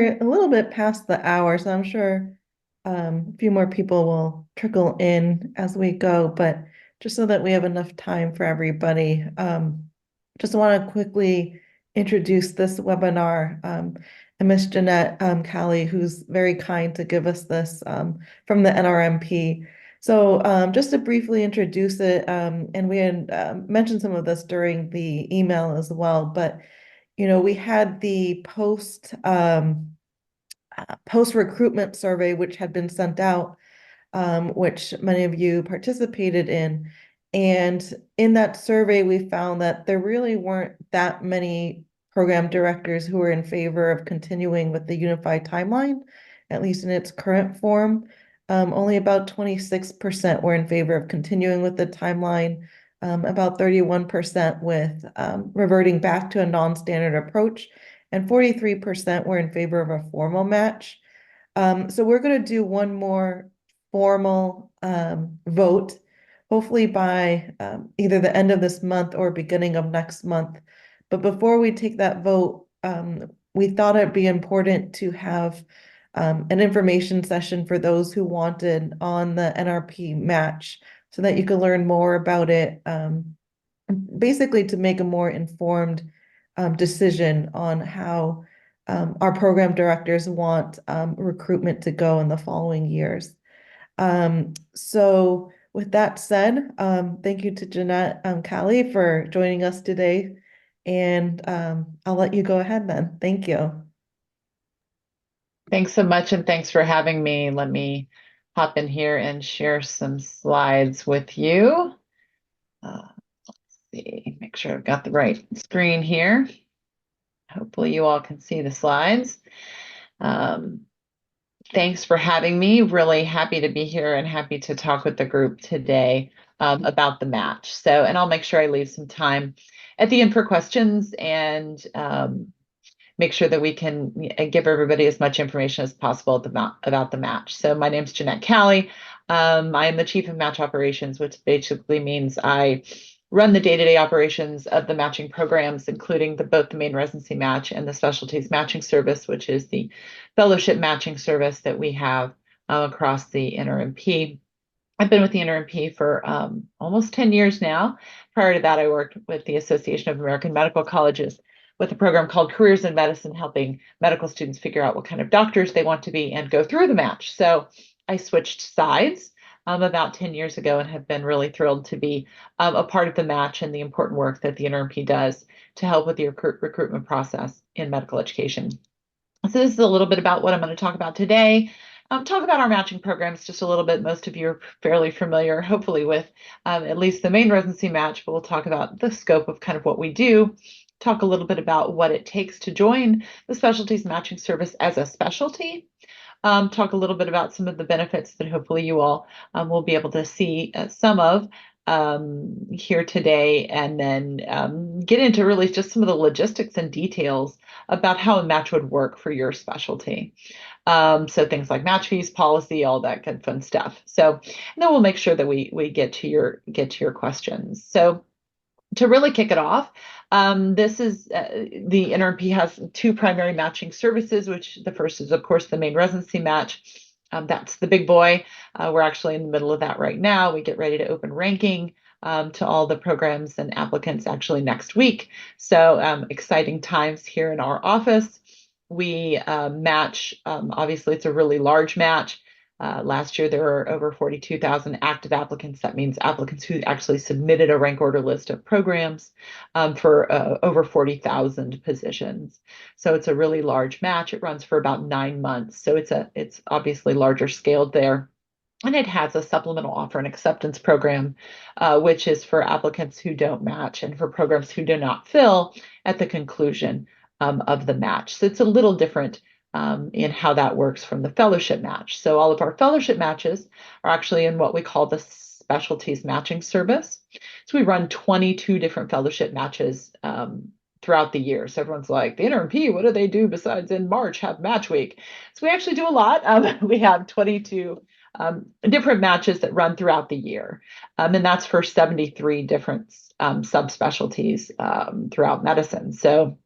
we're a little bit past the hour, so I'm sure a few more people will trickle in as we go, but just so that we have enough time for everybody, just want to quickly introduce this webinar and Miss Jeanette Calli, who's very kind to give us this from the NRMP. So just to briefly introduce it, and we had mentioned some of this during the email as well, but we had the post recruitment survey, which had been sent out, which many of you participated in. And in that survey, we found that there really weren't that many program directors who were in favor of continuing with the unified timeline, at least in its current form. Only about 26% were in favor of continuing with the timeline, about 31% with reverting back to a non-standard approach, and 43% were in favor of a formal match. So we're going to do one more formal vote, hopefully by either the end of this month or beginning of next month. But before we take that vote, we thought it'd be important to have an information session for those who wanted on the NRP match so that you could learn more about it, basically to make a more informed decision on how our program directors want recruitment to go in the following years. So with that said, thank you to Jeanette Calli for joining us today. And I'll let you go ahead then. Thank you. Thanks so much, and thanks for having me. Let me hop in here and share some slides with you. Let's see, make sure I've got the right screen here. Hopefully you all can see the slides. Thanks for having me. Really happy to be here and happy to talk with the group today about the match. And I'll make sure I leave some time at the end for questions and make sure that we can give everybody as much information as possible about the match. So my name's Jeanette Calli. I am the Chief of Match Operations, which basically means I run the day-to-day operations of the matching programs, including both the main residency match and the specialties matching service, which is the fellowship matching service that we have across the NRMP. I've been with the NRMP for almost 10 years now. Prior to that, I worked with the Association of American Medical Colleges with a program called Careers in Medicine, helping medical students figure out what kind of doctors they want to be and go through the match. So I switched sides about 10 years ago and have been really thrilled to be a part of the match and the important work that the NRMP does to help with the recruitment process in medical education. So this is a little bit about what I'm going to talk about today. Talk about our matching programs just a little bit. Most of you are fairly familiar, hopefully, with at least the main residency match, but we'll talk about the scope of kind of what we do, talk a little bit about what it takes to join the specialties matching service as a specialty, talk a little bit about some of the benefits that hopefully you all will be able to see some of here today, and then get into really just some of the logistics and details about how a match would work for your specialty. So things like match fees, policy, all that good fun stuff. So then we'll make sure that we get to your questions. So to really kick it off, this is the NRMP has two primary matching services, which the first is, of course, the main residency match. That's the big boy. We're actually in the middle of that right now. We get ready to open ranking to all the programs and applicants actually next week. So exciting times here in our office. We match, obviously it's a really large match. Last year, there were over 42,000 active applicants. That means applicants who actually submitted a rank order list of programs for over 40,000 positions. So it's a really large match. It runs for about 9 months. So it's obviously larger scaled there. And it has a supplemental offer and acceptance program, which is for applicants who don't match and for programs who do not fill at the conclusion of the match. So it's a little different in how that works from the fellowship match. So all of our fellowship matches are actually in what we call the specialties matching service. So we run 22 different fellowship matches throughout the year. So everyone's like, the NRMP, what do they do besides in March have match week? So we actually do a lot. We have 22 different matches that run throughout the year. And that's for 73 different subspecialties throughout medicine. So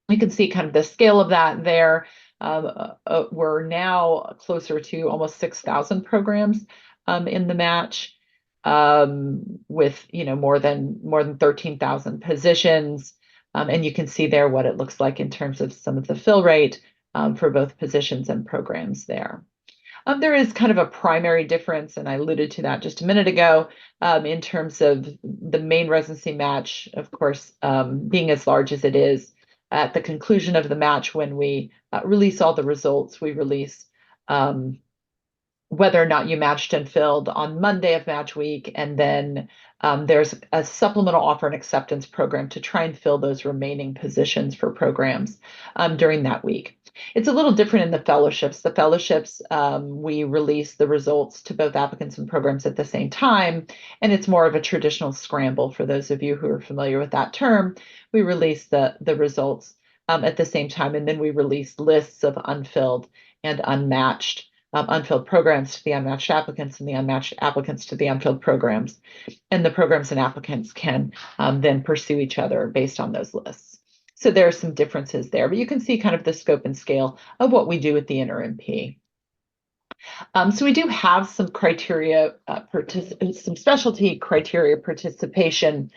you can see kind of the scale of that there. We're now closer to almost 6,000 programs in the match, with more than 13,000 positions. And you can see there what it looks like in terms of some of the fill rate for both positions and programs there. There is kind of a primary difference, and I alluded to that just a minute ago, in terms of the main residency match, of course, being as large as it is. At the conclusion of the match, when we release all the results, we release whether or not you matched and filled on Monday of match week, and then there's a supplemental offer and acceptance program to try and fill those remaining positions for programs during that week. It's a little different in the fellowships. The fellowships, we release the results to both applicants and programs at the same time, and it's more of a traditional scramble. For those of you who are familiar with that term, we release the results at the same time, and then we release lists of unfilled and unfilled programs to the unmatched applicants, and the unmatched applicants to the unfilled programs. And the programs and applicants can then pursue each other based on those lists. So there are some differences there, but you can see kind of the scope and scale of what we do with the NRMP. So we do have some criteria, some specialty criteria participation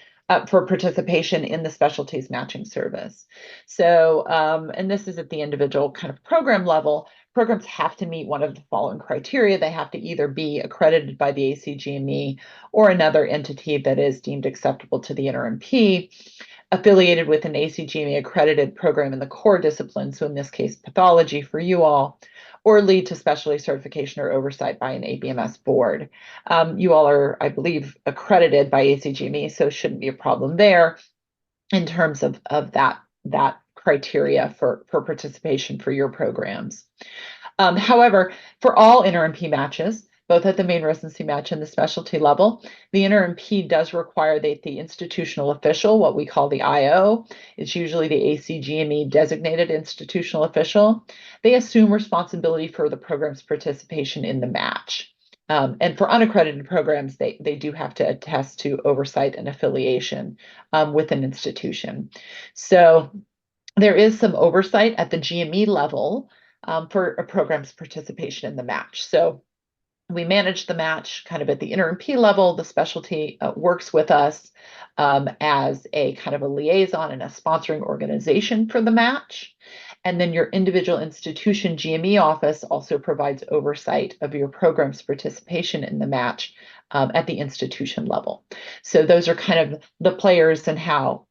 for participation in the specialties matching service. So, and this is at the individual kind of program level. Programs have to meet one of the following criteria. They have to either be accredited by the ACGME or another entity that is deemed acceptable to the NRMP, affiliated with an ACGME accredited program in the core discipline, so in this case, pathology for you all, or lead to specialty certification or oversight by an ABMS board. You all are, I believe, accredited by ACGME, so shouldn't be a problem there in terms of that criteria for participation for your programs. However, for all NRMP matches, both at the main residency match and the specialty level, the NRMP does require that the institutional official, what we call the IO, it's usually the ACGME designated institutional official, they assume responsibility for the program's participation in the match. And for unaccredited programs, they do have to attest to oversight and affiliation with an institution. So there is some oversight at the GME level for a program's participation in the match. So we manage the match kind of at the NRMP level. The specialty works with us as a kind of a liaison and a sponsoring organization for the match. And then your individual institution GME office also provides oversight of your program's participation in the match at the institution level. So those are kind of the players and how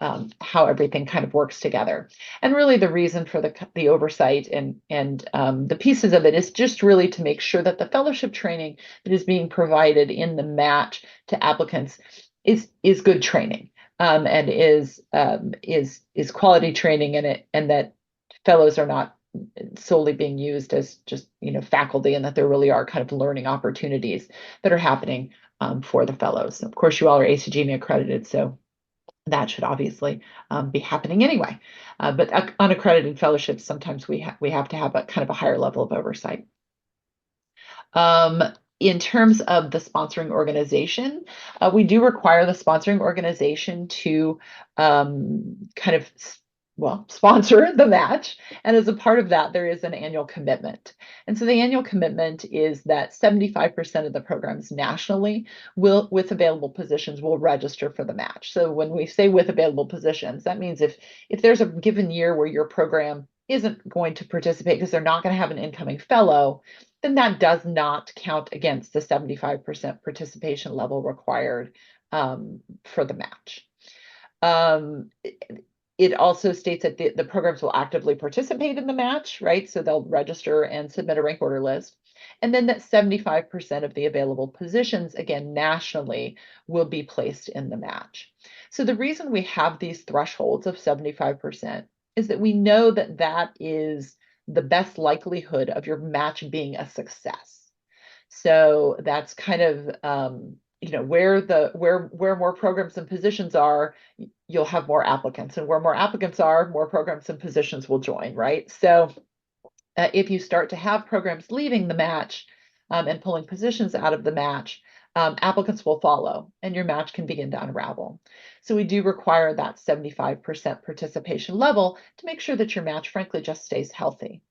everything kind of works together. And really the reason for the oversight and the pieces of it is just really to make sure that the fellowship training that is being provided in the match to applicants is good training and is quality training in it, and that fellows are not solely being used as just faculty, and that there really are kind of learning opportunities that are happening for the fellows. Of course, you all are ACGME accredited, so that should obviously be happening anyway. But unaccredited fellowships, sometimes we have to have a kind of a higher level of oversight. In terms of the sponsoring organization, we do require the sponsoring organization to kind of sponsor the match. And as a part of that, there is an annual commitment. And so the annual commitment is that 75% of the programs nationally with available positions will register for the match. So when we say with available positions, that means if there's a given year where your program isn't going to participate because they're not going to have an incoming fellow, then that does not count against the 75% participation level required for the match. It also states that the programs will actively participate in the match, right? So they'll register and submit a rank order list. And then that 75% of the available positions, again, nationally, will be placed in the match. So the reason we have these thresholds of 75% is that we know that that is the best likelihood of your match being a success. So that's kind of where more programs and positions are, you'll have more applicants, and where more applicants are, more programs and positions will join, right? So if you start to have programs leaving the match and pulling positions out of the match, applicants will follow, and your match can begin to unravel. So we do require that 75% participation level to make sure that your match, frankly, just stays healthy.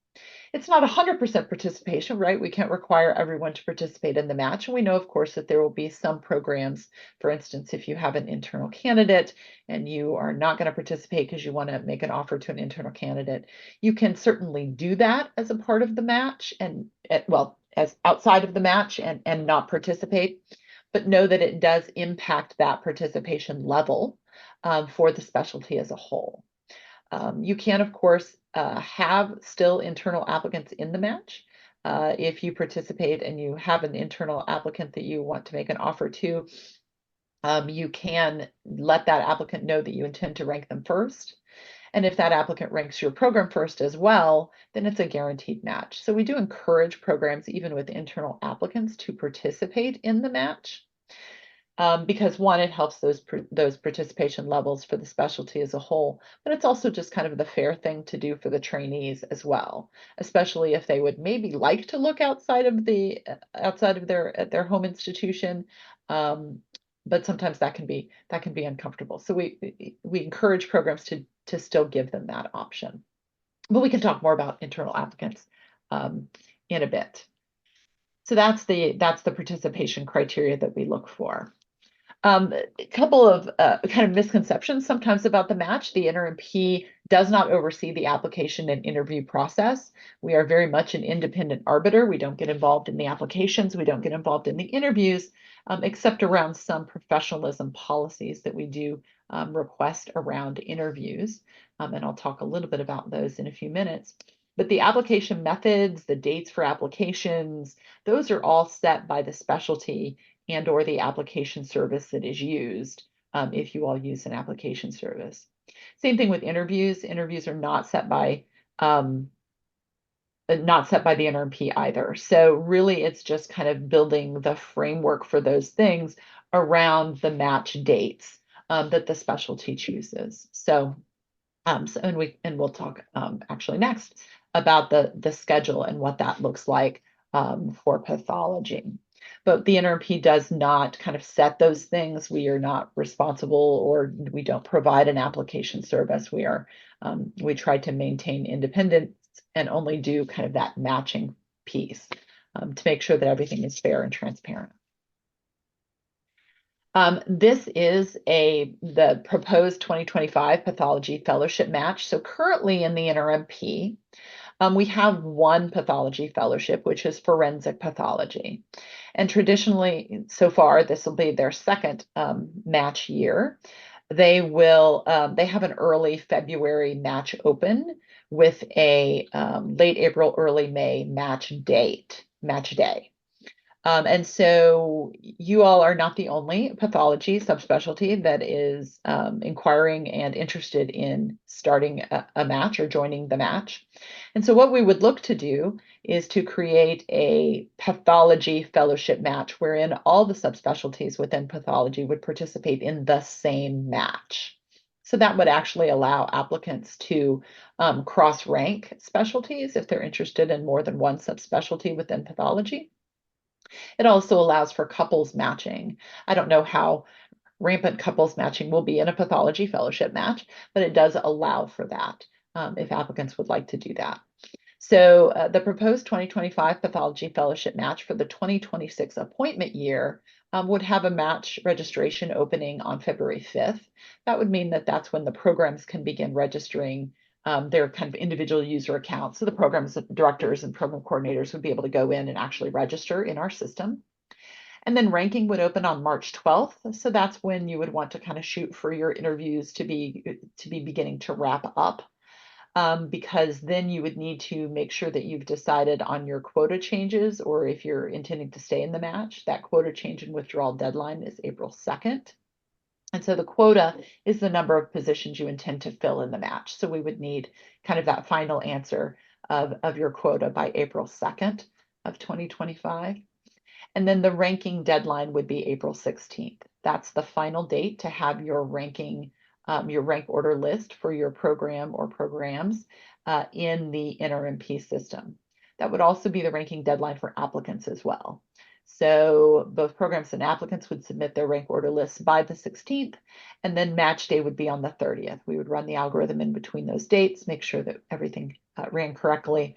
It's not 100% participation, right? We can't require everyone to participate in the match. And we know, of course, that there will be some programs, for instance, if you have an internal candidate and you are not going to participate because you want to make an offer to an internal candidate, you can certainly do that as a part of the match and, well, as outside of the match and not participate, but know that it does impact that participation level for the specialty as a whole. You can, of course, have still internal applicants in the match. If you participate and you have an internal applicant that you want to make an offer to, you can let that applicant know that you intend to rank them first. And if that applicant ranks your program first as well, then it's a guaranteed match. So we do encourage programs, even with internal applicants, to participate in the match. Because one, it helps those participation levels for the specialty as a whole, but it's also just kind of the fair thing to do for the trainees as well, especially if they would maybe like to look outside of their home institution. But sometimes that can be uncomfortable. So we encourage programs to still give them that option. But we can talk more about internal applicants in a bit. So that's the participation criteria that we look for. A couple of kind of misconceptions sometimes about the match. The NRMP does not oversee the application and interview process. We are very much an independent arbiter. We don't get involved in the applications. We don't get involved in the interviews, except around some professionalism policies that we do request around interviews. And I'll talk a little bit about those in a few minutes. But the application methods, the dates for applications, those are all set by the specialty and or the application service that is used, if you all use an application service. Same thing with interviews. Interviews are not set by the NRMP either. So really it's just kind of building the framework for those things around the match dates that the specialty chooses. So we'll talk actually next about the schedule and what that looks like for pathology. But the NRMP does not kind of set those things. We are not responsible, or we don't provide an application service. We try to maintain independence and only do kind of that matching piece to make sure that everything is fair and transparent. This is the proposed 2025 pathology fellowship match. So currently in the NRMP, we have one pathology fellowship, which is forensic pathology. And traditionally, so far, this will be their second match year. They have an early February match open with a late April, early May match day. And so you all are not the only pathology subspecialty that is inquiring and interested in starting a match or joining the match. And so what we would look to do is to create a pathology fellowship match wherein all the subspecialties within pathology would participate in the same match. So that would actually allow applicants to cross-rank specialties if they're interested in more than one subspecialty within pathology. It also allows for couples matching. I don't know how rampant couples matching will be in a pathology fellowship match, but it does allow for that if applicants would like to do that. So the proposed 2025 pathology fellowship match for the 2026 appointment year would have a match registration opening on February 5th. That would mean that that's when the programs can begin registering their kind of individual user accounts. So the programs directors and program coordinators would be able to go in and actually register in our system. And then ranking would open on March 12th. So that's when you would want to kind of shoot for your interviews to be beginning to wrap up. Because then you would need to make sure that you've decided on your quota changes, or if you're intending to stay in the match, that quota change and withdrawal deadline is April 2nd. And so the quota is the number of positions you intend to fill in the match. So we would need kind of that final answer of your quota by April 2nd of 2025. And then the ranking deadline would be April 16th. That's the final date to have your ranking, your rank order list for your program or programs in the NRMP system. That would also be the ranking deadline for applicants as well. So both programs and applicants would submit their rank order lists by the 16th, and then match day would be on the 30th. We would run the algorithm in between those dates, make sure that everything ran correctly,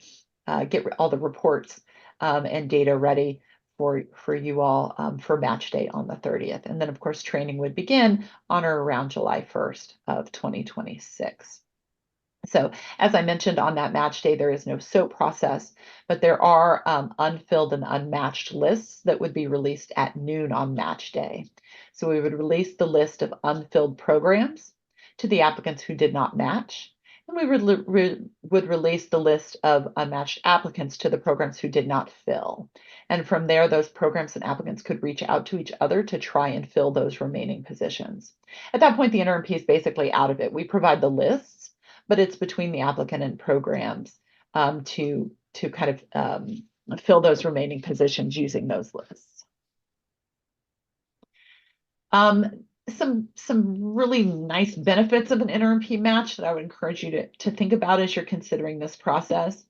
get all the reports and data ready for you all for match day on the 30th. And then, of course, training would begin on or around July 1st of 2026. So as I mentioned, on that match day, there is no SOAP process, but there are unfilled and unmatched lists that would be released at noon on match day. So we would release the list of unfilled programs to the applicants who did not match, and we would release the list of unmatched applicants to the programs who did not fill. And from there, those programs and applicants could reach out to each other to try and fill those remaining positions. At that point, the NRMP is basically out of it. We provide the lists, but it's between the applicant and programs to kind of fill those remaining positions using those lists. Some really nice benefits of an NRMP match that I would encourage you to think about as you're considering this process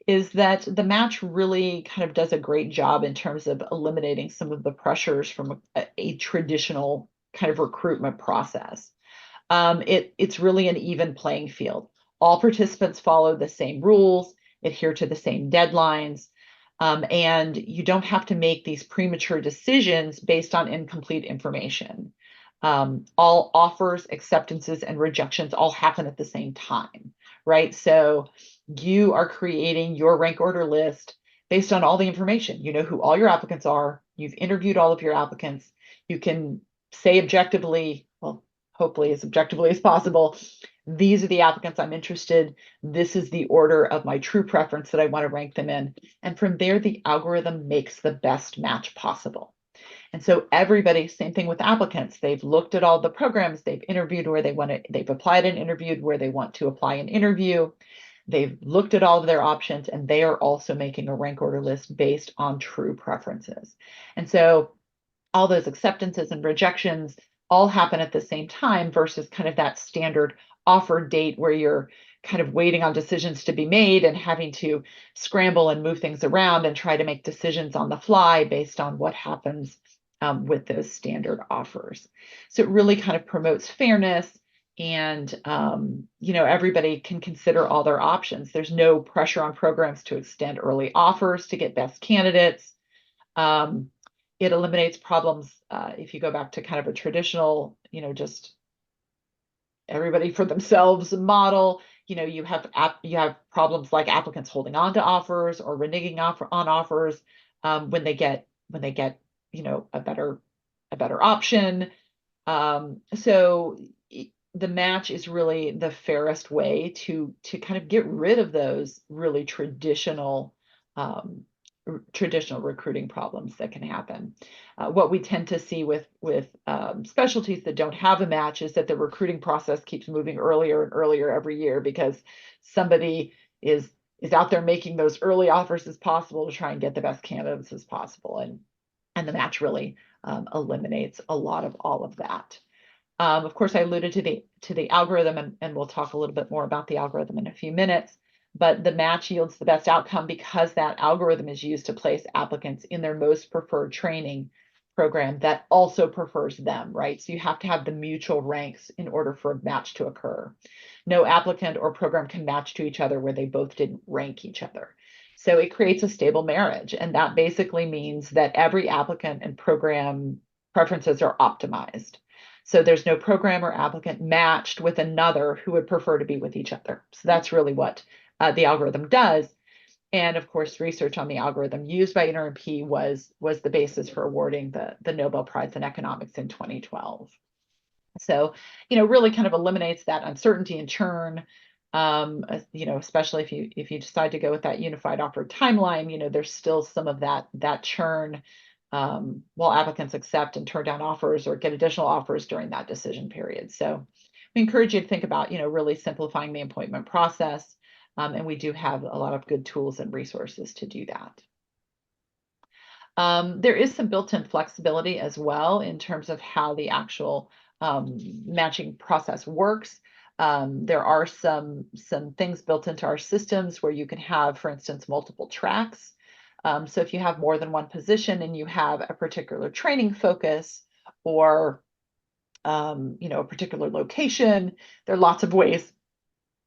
is that the match really kind of does a great job in terms of eliminating some of the pressures from a traditional kind of recruitment process. It's really an even playing field. All participants follow the same rules, adhere to the same deadlines, and you don't have to make these premature decisions based on incomplete information. All offers, acceptances, and rejections all happen at the same time, right? So you are creating your rank order list based on all the information. You know who all your applicants are. You've interviewed all of your applicants. You can say objectively, well, hopefully as objectively as possible, these are the applicants I'm interested. This is the order of my true preference that I want to rank them in. And from there, the algorithm makes the best match possible. And so everybody, same thing with applicants. They've looked at all the programs, they've interviewed where they want to, they've applied and interviewed where they want to apply and interview. They've looked at all of their options, and they are also making a rank order list based on true preferences. And so all those acceptances and rejections all happen at the same time versus kind of that standard offer date where you're kind of waiting on decisions to be made and having to scramble and move things around and try to make decisions on the fly based on what happens with those standard offers. So it really kind of promotes fairness, and everybody can consider all their options. There's no pressure on programs to extend early offers to get best candidates. It eliminates problems if you go back to kind of a traditional, just everybody for themselves model. You have problems like applicants holding on to offers or reneging on offers when they get a better option. So the match is really the fairest way to kind of get rid of those really traditional recruiting problems that can happen. What we tend to see with specialties that don't have a match is that the recruiting process keeps moving earlier and earlier every year because somebody is out there making those early offers as possible to try and get the best candidates as possible. And the match really eliminates a lot of all of that. Of course, I alluded to the algorithm, and we'll talk a little bit more about the algorithm in a few minutes. But the match yields the best outcome because that algorithm is used to place applicants in their most preferred training program that also prefers them, right? So you have to have the mutual ranks in order for a match to occur. No applicant or program can match to each other where they both didn't rank each other. So it creates a stable marriage. And that basically means that every applicant and program preferences are optimized. So there's no program or applicant matched with another who would prefer to be with each other. So that's really what the algorithm does. And of course, research on the algorithm used by NRMP was the basis for awarding the Nobel Prize in Economics in 2012. So, really kind of eliminates that uncertainty and churn. Especially if you decide to go with that unified offer timeline, there's still some of that churn while applicants accept and turn down offers or get additional offers during that decision period. So we encourage you to think about, really simplifying the appointment process. And we do have a lot of good tools and resources to do that. There is some built-in flexibility as well in terms of how the actual matching process works. There are some things built into our systems where you can have, for instance, multiple tracks. So if you have more than one position and you have a particular training focus or a particular location, there are lots of ways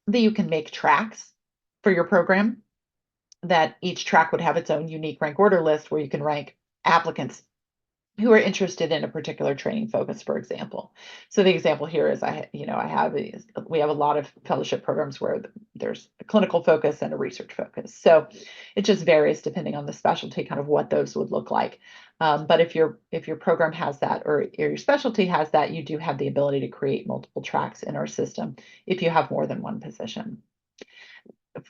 that you can make tracks for your program. that each track would have its own unique rank order list where you can rank applicants who are interested in a particular training focus, for example. So the example here is we have a lot of fellowship programs where there's a clinical focus and a research focus. So it just varies depending on the specialty, kind of what those would look like. But if your program has that, or your specialty has that, you do have the ability to create multiple tracks in our system if you have more than one position.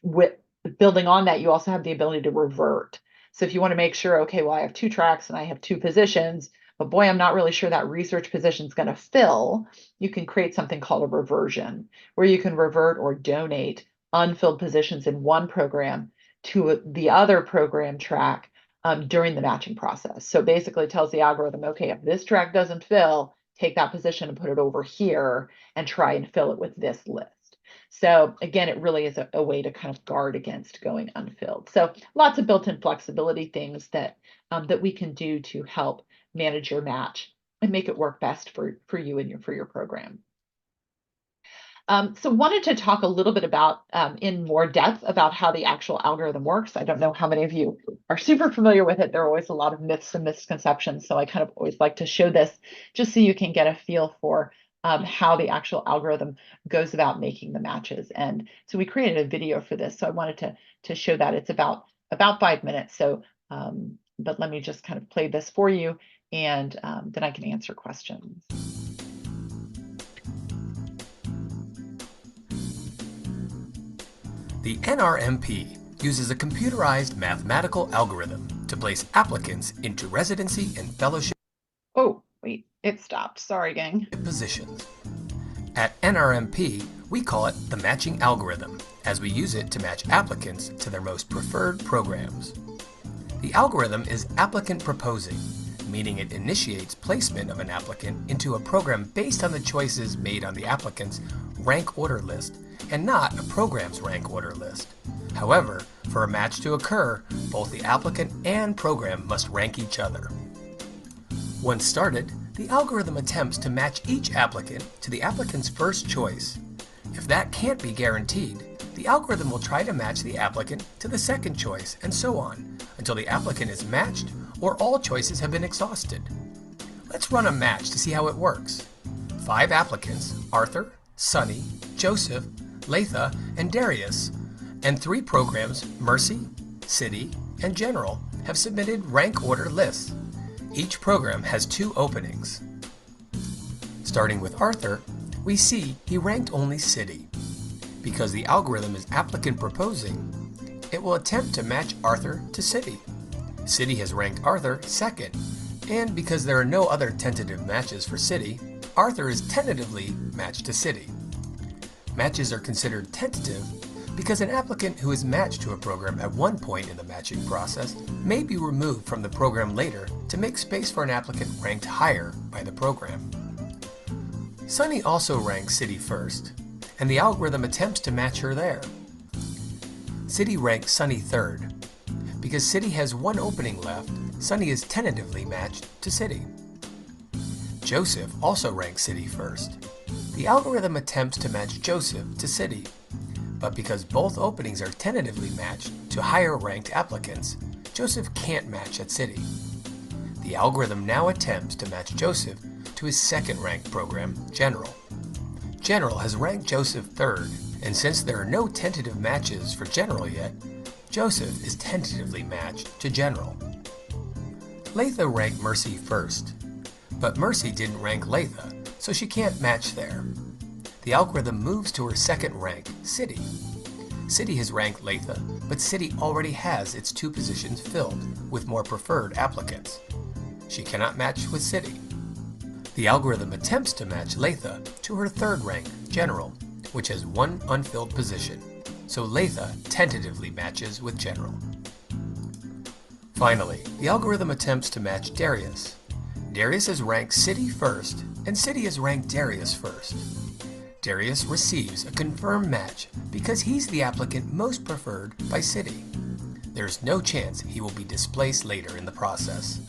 With building on that, you also have the ability to revert. So if you want to make sure, okay, well, I have 2 tracks and I have 2 positions, but boy, I'm not really sure that research position is going to fill, you can create something called a reversion, where you can revert or donate unfilled positions in one program to the other program track during the matching process. So basically it tells the algorithm, okay, if this track doesn't fill, take that position and put it over here and try and fill it with this list. So again, it really is a way to kind of guard against going unfilled. So lots of built-in flexibility things that we can do to help manage your match and make it work best for you and for your program. So wanted to talk a little bit about in more depth about how the actual algorithm works. I don't know how many of you are super familiar with it. There are always a lot of myths and misconceptions. So I kind of always like to show this just so you can get a feel for how the actual algorithm goes about making the matches. And so we created a video for this. So I wanted to show that. It's about 5 minutes. So, but let me just kind of play this for you, and then I can answer questions. The NRMP uses a computerized mathematical algorithm to place applicants into residency and fellowship Oh, wait, it stopped. Sorry, gang. positions. At NRMP, we call it the matching algorithm, as we use it to match applicants to their most preferred programs. The algorithm is applicant proposing, meaning it initiates placement of an applicant into a program based on the choices made on the applicant's rank order list and not a program's rank order list. However, for a match to occur, both the applicant and program must rank each other. Once started, the algorithm attempts to match each applicant to the applicant's first choice. If that can't be guaranteed, the algorithm will try to match the applicant to the second choice, and so on, until the applicant is matched or all choices have been exhausted. Let's run a match to see how it works. 5 applicants, Arthur, Sunny, Joseph, Latha, and Darius, and 3 programs, Mercy, City, and General, have submitted rank order lists. Each program has 2 openings. Starting with Arthur, we see he ranked only City. Because the algorithm is applicant proposing, it will attempt to match Arthur to City. City has ranked Arthur second, and because there are no other tentative matches for City, Arthur is tentatively matched to City. Matches are considered tentative because an applicant who is matched to a program at one point in the matching process may be removed from the program later to make space for an applicant ranked higher by the program. Sunny also ranks City first, and the algorithm attempts to match her there. City ranks Sunny third. Because City has 1 opening left, Sunny is tentatively matched to City. Joseph also ranks City first. The algorithm attempts to match Joseph to City, but because both openings are tentatively matched to higher ranked applicants, Joseph can't match at City. The algorithm now attempts to match Joseph to his second ranked program, General. General has ranked Joseph third, and since there are no tentative matches for General yet, Joseph is tentatively matched to General. Latha ranked Mercy first, but Mercy didn't rank Latha, so she can't match there. The algorithm moves to her second rank, City. City has ranked Latha, but City already has its 2 positions filled with more preferred applicants. She cannot match with City. The algorithm attempts to match Latha to her third rank, General, which has 1 unfilled position, so Latha tentatively matches with General. Finally, the algorithm attempts to match Darius. Darius is ranked City first, and City is ranked Darius first. Darius receives a confirmed match because he's the applicant most preferred by City. There's no chance he will be displaced later in the process.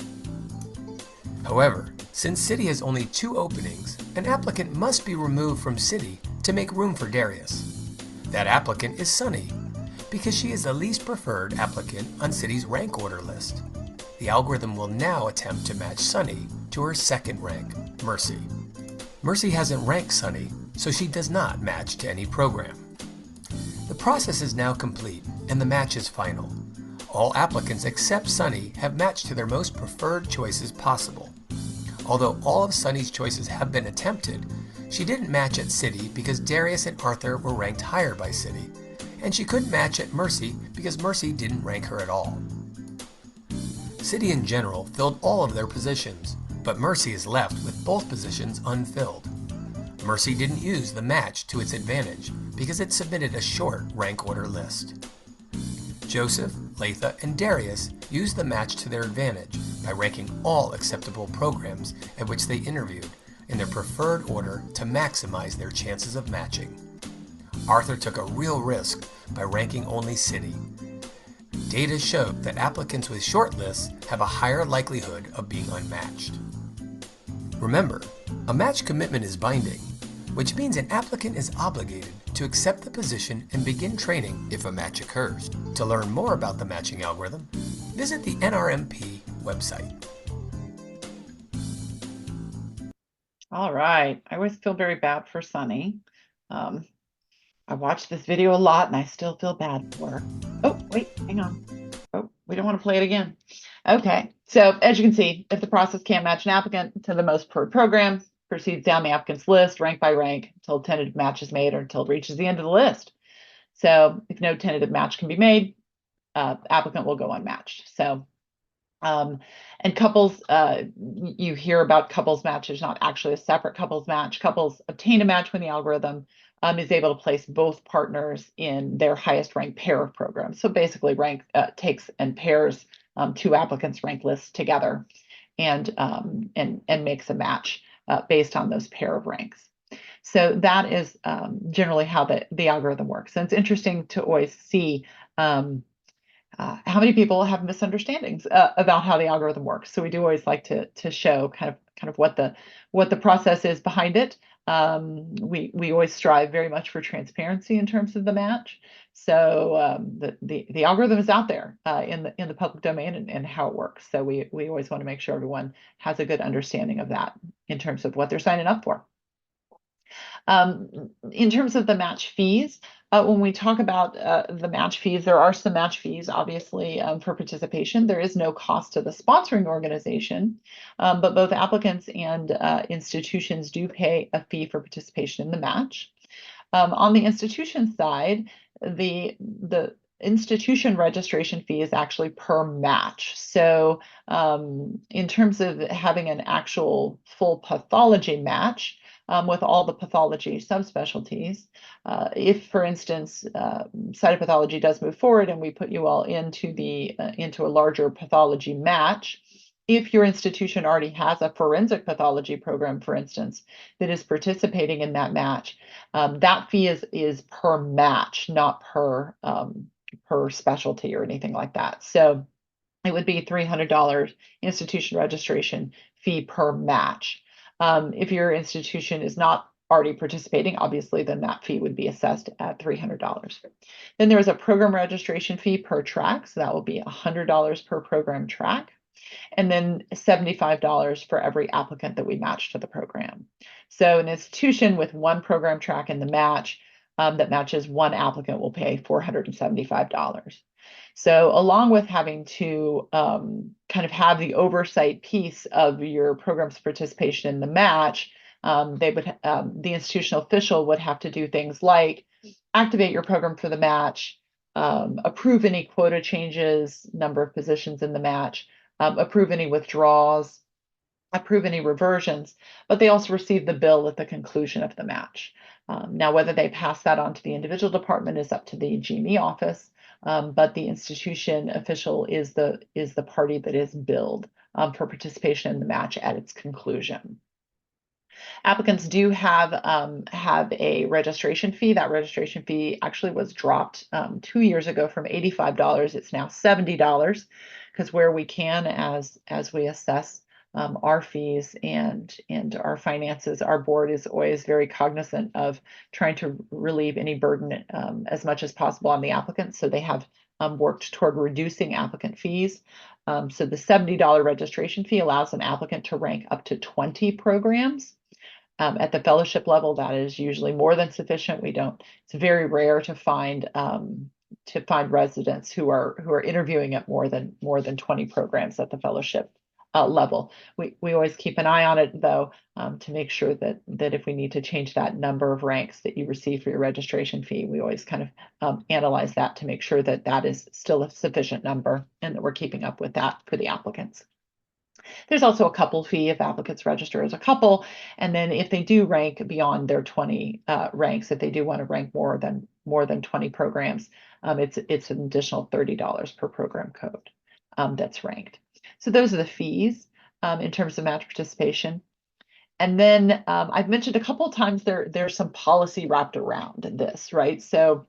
However, since City has only 2 openings, an applicant must be removed from City to make room for Darius. That applicant is Sunny. because she is the least preferred applicant on City's rank order list. The algorithm will now attempt to match Sunny to her second rank, Mercy. Mercy hasn't ranked Sunny, so she does not match to any program. The process is now complete and the match is final. All applicants except Sunny have matched to their most preferred choices possible. Although all of Sunny's choices have been attempted, she didn't match at City because Darius and Arthur were ranked higher by City, and she couldn't match at Mercy because Mercy didn't rank her at all. City in general filled all of their positions, but Mercy is left with both positions unfilled. Mercy didn't use the match to its advantage because it submitted a short rank order list. Joseph, Latha, and Darius used the match to their advantage by ranking all acceptable programs at which they interviewed in their preferred order to maximize their chances of matching. Arthur took a real risk by ranking only City. Data showed that applicants with short lists have a higher likelihood of being unmatched. Remember, a match commitment is binding, which means an applicant is obligated to accept the position and begin training if a match occurs. To learn more about the matching algorithm, visit the NRMP website. All right. I always feel very bad for Sunny. I watched this video a lot and I still feel bad for her. Oh, wait, hang on. Oh, we don't want to play it again. Okay, so as you can see, if the process can't match an applicant to the most preferred program, proceeds down the applicant's list rank by rank until a tentative match is made or until it reaches the end of the list. So if no tentative match can be made, applicant will go unmatched. So and couples, you hear about couples matches, not actually a separate couples match. Couples obtain a match when the algorithm is able to place both partners in their highest ranked pair of programs. So basically takes and pairs two applicants' rank lists together and makes a match based on those pair of ranks. So that is generally how the algorithm works. And it's interesting to always see how many people have misunderstandings about how the algorithm works. So we do always like to show kind of what the process is behind it. We always strive very much for transparency in terms of the match. So the algorithm is out there in the public domain and how it works. So we always want to make sure everyone has a good understanding of that in terms of what they're signing up for. In terms of the match fees, when we talk about the match fees, there are some match fees, obviously, for participation. There is no cost to the sponsoring organization, but both applicants and institutions do pay a fee for participation in the match. On the institution side, the institution registration fee is actually per match. So in terms of having an actual full pathology match, with all the pathology subspecialties. If, for instance, cytopathology does move forward and we put you all into a larger pathology match, if your institution already has a forensic pathology program, for instance, that is participating in that match, that fee is per match, not per specialty or anything like that. So it would be $300 institution registration fee per match. If your institution is not already participating, obviously, then that fee would be assessed at $300. Then there is a program registration fee per track, so that will be $100 per program track, and then $75 for every applicant that we match to the program. So an institution with one program track in the match that matches one applicant will pay $475. So along with having to kind of have the oversight piece of your program's participation in the match, the institutional official would have to do things like activate your program for the match, approve any quota changes, number of positions in the match, approve any withdrawals, approve any reversions, but they also receive the bill at the conclusion of the match. Now, whether they pass that on to the individual department is up to the GME office, but the institution official is the party that is billed for participation in the match at its conclusion. Applicants do have a registration fee. That registration fee actually was dropped 2 years ago from $85. It's now $70 because where we can, as we assess our fees and our finances. Our board is always very cognizant of trying to relieve any burden as much as possible on the applicants. So they have worked toward reducing applicant fees. So the $70 registration fee allows an applicant to rank up to 20 programs. At the fellowship level, that is usually more than sufficient. It's very rare to find residents who are interviewing at more than 20 programs at the fellowship level. We always keep an eye on it, though, to make sure that if we need to change that number of ranks that you receive for your registration fee, we always kind of analyze that to make sure that that is still a sufficient number and that we're keeping up with that for the applicants. There's also a couple fee if applicants register as a couple, and then if they do rank beyond their 20 ranks, if they do want to rank more than 20 programs, it's an additional $30 per program code that's ranked. So those are the fees in terms of match participation. And then I've mentioned a couple of times there's some policy wrapped around this, right? So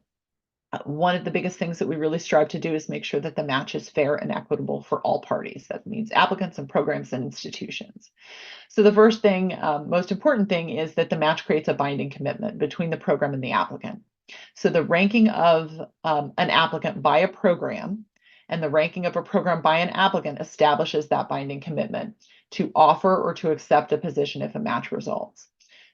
one of the biggest things that we really strive to do is make sure that the match is fair and equitable for all parties. That means applicants and programs and institutions. So the first thing, most important thing, is that the match creates a binding commitment between the program and the applicant. So the ranking of an applicant by a program and the ranking of a program by an applicant establishes that binding commitment to offer or to accept a position if a match results.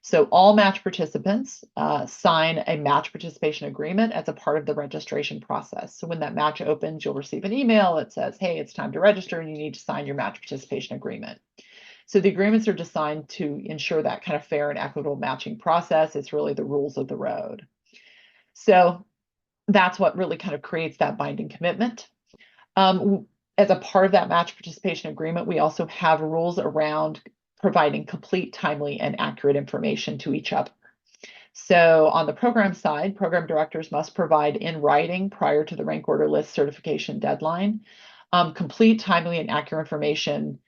So all match participants sign a match participation agreement as a part of the registration process. So when that match opens, you'll receive an email that says, hey, it's time to register and you need to sign your match participation agreement. So the agreements are designed to ensure that kind of fair and equitable matching process. It's really the rules of the road. So that's what really kind of creates that binding commitment. As a part of that match participation agreement, we also have rules around providing complete, timely, and accurate information to each other. So on the program side, program directors must provide in writing prior to the rank order list certification deadline, complete, timely, and accurate information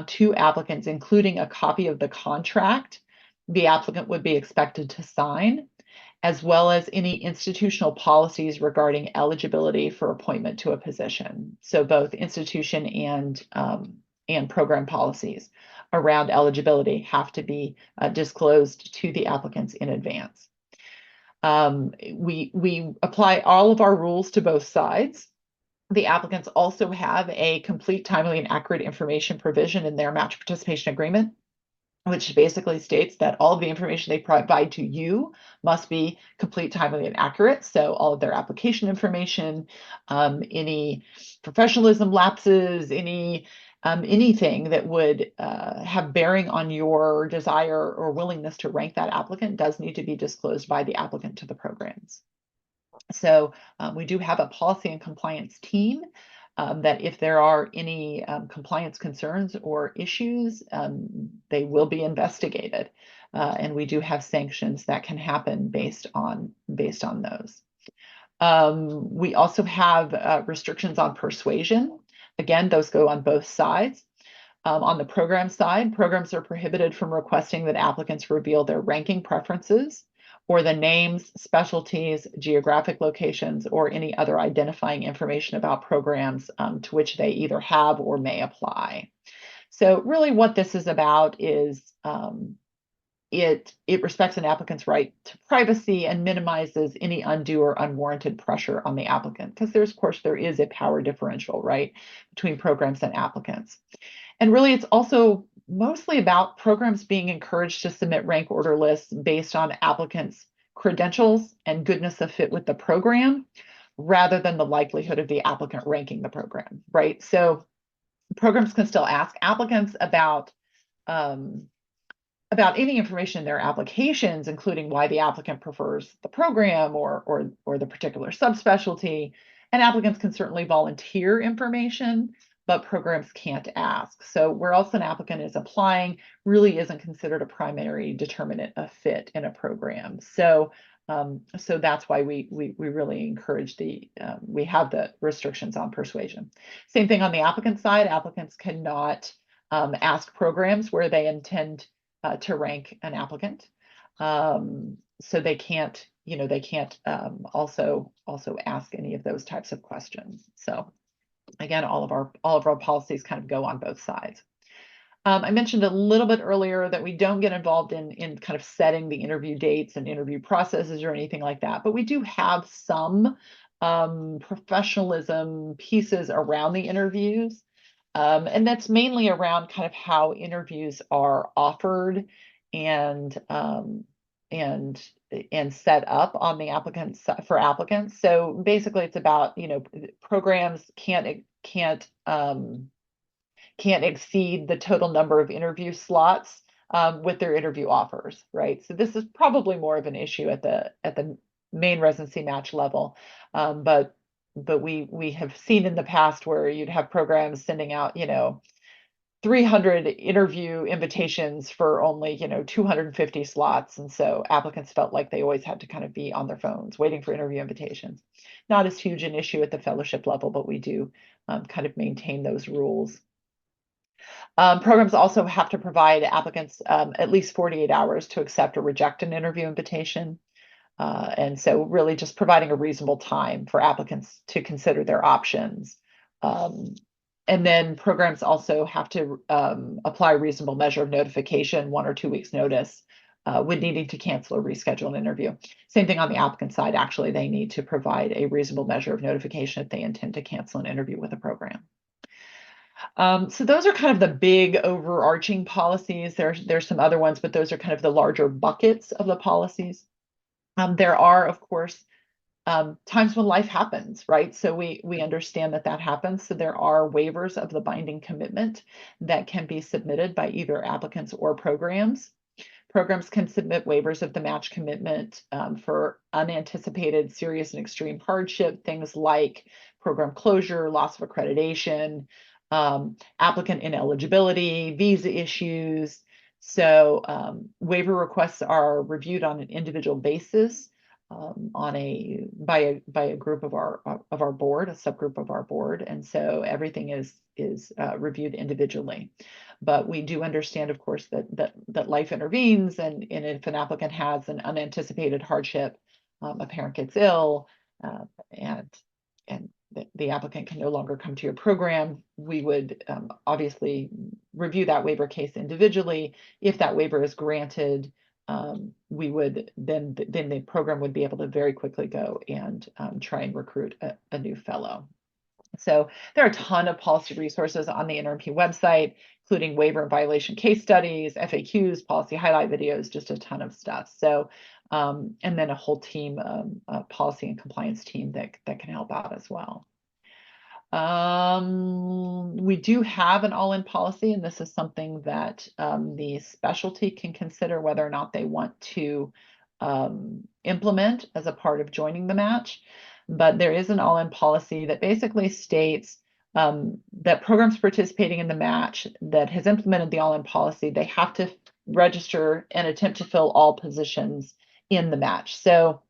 to applicants, including a copy of the contract the applicant would be expected to sign, as well as any institutional policies regarding eligibility for appointment to a position. So both institution and program policies around eligibility have to be disclosed to the applicants in advance. We apply all of our rules to both sides. The applicants also have a complete, timely, and accurate information provision in their match participation agreement, which basically states that all of the information they provide to you must be complete, timely, and accurate. So all of their application information, any professionalism lapses, anything that would have bearing on your desire or willingness to rank that applicant does need to be disclosed by the applicant to the programs. So we do have a policy and compliance team that if there are any compliance concerns or issues, they will be investigated. And we do have sanctions that can happen based on those. We also have restrictions on persuasion. Again, those go on both sides. On the program side, programs are prohibited from requesting that applicants reveal their ranking preferences or the names, specialties, geographic locations, or any other identifying information about programs to which they either have or may apply. So really what this is about is it respects an applicant's right to privacy and minimizes any undue or unwarranted pressure on the applicant, because of course there is a power differential, right, between programs and applicants. And really it's also mostly about programs being encouraged to submit rank order lists based on applicants' credentials and goodness of fit with the program, rather than the likelihood of the applicant ranking the program, right? So programs can still ask applicants about any information in their applications, including why the applicant prefers the program or the particular subspecialty. And applicants can certainly volunteer information, but programs can't ask. So where else an applicant is applying really isn't considered a primary determinant of fit in a program. So that's why we really encourage we have the restrictions on persuasion. Same thing on the applicant side. Applicants cannot ask programs where they intend to rank an applicant. So they can't, also ask any of those types of questions. So again, all of our policies kind of go on both sides. I mentioned a little bit earlier that we don't get involved in kind of setting the interview dates and interview processes or anything like that, but we do have some professionalism pieces around the interviews. And that's mainly around kind of how interviews are offered and and set up on the applicants for applicants. So basically it's about, programs can't exceed the total number of interview slots with their interview offers, right? So this is probably more of an issue at the main residency match level, but we have seen in the past where you'd have programs sending out 300 interview invitations for only 250 slots, and so applicants felt like they always had to kind of be on their phones waiting for interview invitations. Not as huge an issue at the fellowship level, but we do kind of maintain those rules. Programs also have to provide applicants at least 48 hours to accept or reject an interview invitation. And so really just providing a reasonable time for applicants to consider their options. And then programs also have to apply a reasonable measure of notification, 1 or 2 weeks notice, when needing to cancel or reschedule an interview. Same thing on the applicant side, actually, they need to provide a reasonable measure of notification if they intend to cancel an interview with a program. So those are kind of the big overarching policies. There's some other ones, but those are kind of the larger buckets of the policies. There are, of course, times when life happens, right? So we understand that happens. So there are waivers of the binding commitment that can be submitted by either applicants or programs. Programs can submit waivers of the match commitment for unanticipated, serious, and extreme hardship, things like program closure, loss of accreditation, applicant ineligibility, visa issues. So waiver requests are reviewed on an individual basis by a group of our board, a subgroup of our board, and so everything is reviewed individually. But we do understand, of course, that life intervenes, and if an applicant has an unanticipated hardship, a parent gets ill, and the applicant can no longer come to your program, we would obviously review that waiver case individually. If that waiver is granted, we would then the program would be able to very quickly go and try and recruit a new fellow. So there are a ton of policy resources on the NRMP website, including waiver and violation case studies, FAQs, policy highlight videos, just a ton of stuff. So, and then a whole team, a policy and compliance team that can help out as well. We do have an all-in policy, and this is something that the specialty can consider whether or not they want to implement as a part of joining the match. But there is an all-in policy that basically states that programs participating in the match that has implemented the all-in policy, they have to register and attempt to fill all positions in the match. So